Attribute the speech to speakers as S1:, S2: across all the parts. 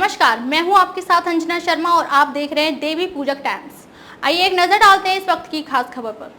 S1: नमस्कार, मैं हूं आपके साथ अंजना शर्मा और आप देख रहे हैं देवी पूजक टाइम्स। आइए एक नजर डालते हैं इस वक्त की खास खबर पर।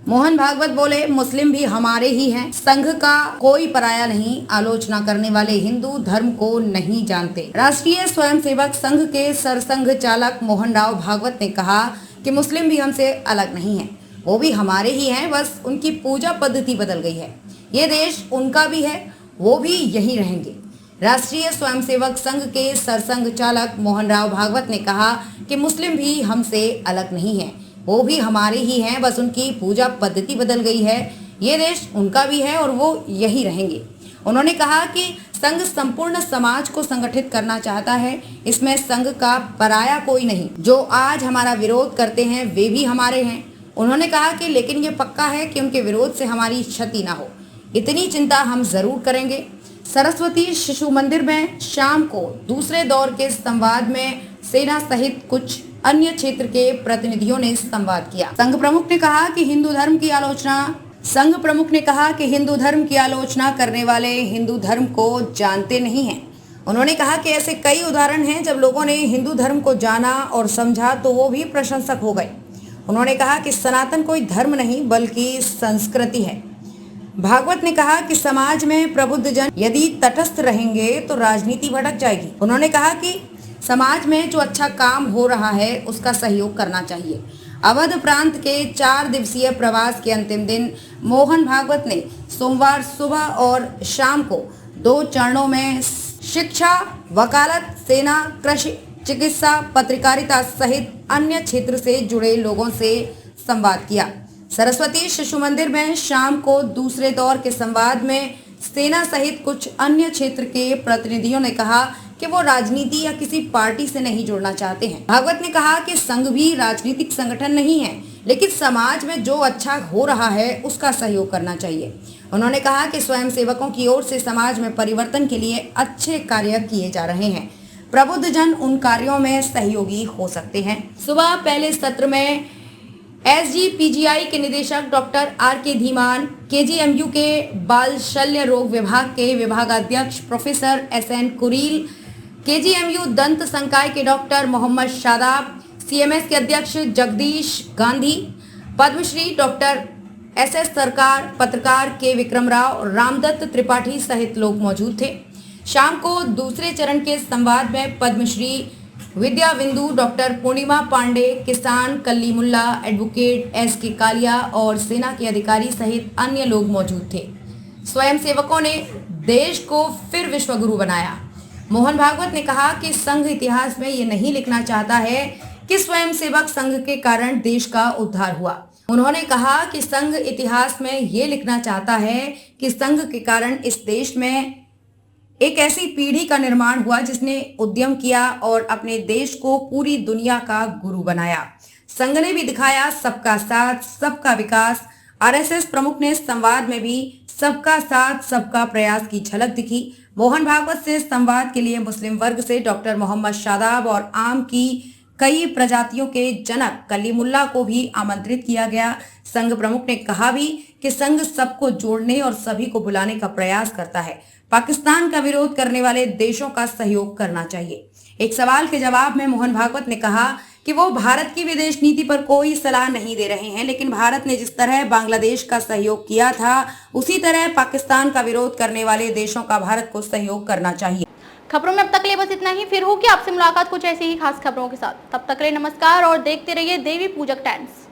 S2: मोहन भागवत बोले, मुस्लिम भी हमारे ही हैं, संघ का कोई पराया नहीं, आलोचना करने वाले हिंदू धर्म को नहीं जानते। राष्ट्रीय स्वयंसेवक संघ के सरसंघ चालक मोहन राव भागवत ने कहा कि मुस्लिम भी हमसे अलग नहीं हैं, वो भी हमारे ही हैं, बस उनकी पूजा पद्धति बदल गई है। ये देश उनका भी है, वो भी यहीं रहेंगे। राष्ट्रीय स्वयंसेवक संघ के सरसंघ चालक मोहन राव भागवत ने कहा कि मुस्लिम भी हमसे अलग नहीं हैं, वो भी हमारे ही हैं, बस उनकी पूजा पद्धति बदल गई है। ये देश उनका भी है और वो यही रहेंगे। उन्होंने कहा कि संघ संपूर्ण समाज को संगठित करना चाहता है, इसमें संघ का पराया कोई नहीं। जो आज हमारा विरोध करते हैं वे भी हमारे हैं। उन्होंने कहा कि लेकिन ये पक्का है कि उनके विरोध से हमारी क्षति ना हो, इतनी चिंता हम जरूर करेंगे। सरस्वती शिशु मंदिर में शाम को दूसरे दौर के संवाद में सेना सहित कुछ अन्य क्षेत्र के प्रतिनिधियों ने संवाद किया। संघ प्रमुख ने कहा कि हिंदू धर्म की आलोचना करने वाले हिंदू धर्म को जानते नहीं हैं। उन्होंने कहा कि ऐसे कई उदाहरण हैं, जब लोगों ने हिंदू धर्म को जाना और समझा तो वो भी प्रशंसक हो गए। उन्होंने कहा कि सनातन कोई धर्म नहीं बल्कि संस्कृति है। भागवत ने कहा कि समाज में प्रबुद्ध जन यदि तटस्थ रहेंगे तो राजनीति भटक जाएगी। उन्होंने कहा कि समाज में जो अच्छा काम हो रहा है उसका सहयोग करना चाहिए। अवध प्रांत के 4 दिवसीय प्रवास के अंतिम दिन मोहन भागवत ने सोमवार सुबह और शाम को 2 चरणों में शिक्षा, वकालत, सेना, कृषि, चिकित्सा, पत्रकारिता सहित अन्य क्षेत्र से जुड़े लोगों से संवाद किया। सरस्वती शिशु मंदिर में शाम को दूसरे दौर के संवाद में सेना सहित कुछ अन्य क्षेत्र के प्रतिनिधियों ने कहा कि वो राजनीति या किसी पार्टी से नहीं जुड़ना चाहते हैं। भागवत ने कहा कि संघ भी राजनीतिक संगठन नहीं है, लेकिन समाज में जो अच्छा हो रहा है उसका सहयोग करना चाहिए। उन्होंने कहा कि स्वयंसेवकों की ओर से समाज में परिवर्तन के लिए अच्छे कार्य किए जा रहे हैं, प्रबुद्ध जन उन कार्यों में सहयोगी हो सकते हैं। सुबह पहले सत्र में SGPGI के निदेशक डॉक्टर RK धीमान, KGMU के बाल शल्य रोग विभाग के विभागाध्यक्ष प्रोफेसर SN कुरील, KGMU दंत संकाय के डॉक्टर मोहम्मद शादाब, CMS के अध्यक्ष जगदीश गांधी, पद्मश्री डॉक्टर SS सरकार, पत्रकार के विक्रम राव, रामदत्त त्रिपाठी सहित लोग मौजूद थे। शाम को दूसरे चरण के संवाद में पद्मश्री विद्या बिंदु, डॉक्टर पूर्णिमा पांडे, किसान कलीमुल्ला, एडवोकेट SK कालिया और सेना के अधिकारी सहित अन्य लोग मौजूद थे। स्वयंसेवकों ने देश को फिर विश्वगुरु बनाया। मोहन भागवत ने कहा कि संघ इतिहास में ये नहीं लिखना चाहता है कि स्वयंसेवक संघ के कारण देश का उद्धार हुआ। उन्होंने कहा कि संघ इतिहास में ये लिखना चाहता है कि संघ के कारण इस देश में एक ऐसी पीढ़ी का निर्माण हुआ जिसने उद्यम किया और अपने देश को पूरी दुनिया का गुरु बनाया। संघ ने भी दिखाया सबका साथ सबका विकास। RSS प्रमुख ने संवाद में भी सबका साथ सबका प्रयास की झलक दिखी। मोहन भागवत से संवाद के लिए मुस्लिम वर्ग से डॉक्टर मोहम्मद शादाब और आम की कई प्रजातियों के जनक कलीमुल्ला को भी आमंत्रित किया गया। संघ प्रमुख ने कहा भी कि संघ सबको जोड़ने और सभी को बुलाने का प्रयास करता है। पाकिस्तान का विरोध करने वाले देशों का सहयोग करना चाहिए। एक सवाल के जवाब में मोहन भागवत ने कहा कि वो भारत की विदेश नीति पर कोई सलाह नहीं दे रहे हैं, लेकिन भारत ने जिस तरह बांग्लादेश का सहयोग किया था उसी तरह पाकिस्तान का विरोध करने वाले देशों का भारत को सहयोग करना चाहिए।
S1: खबरों में अब तक के लिए बस इतना ही। फिर होगी आपसे मुलाकात कुछ ऐसी ही खास खबरों के साथ। तब तक के लिए नमस्कार और देखते रहिए देवी पूजक टाइम्स।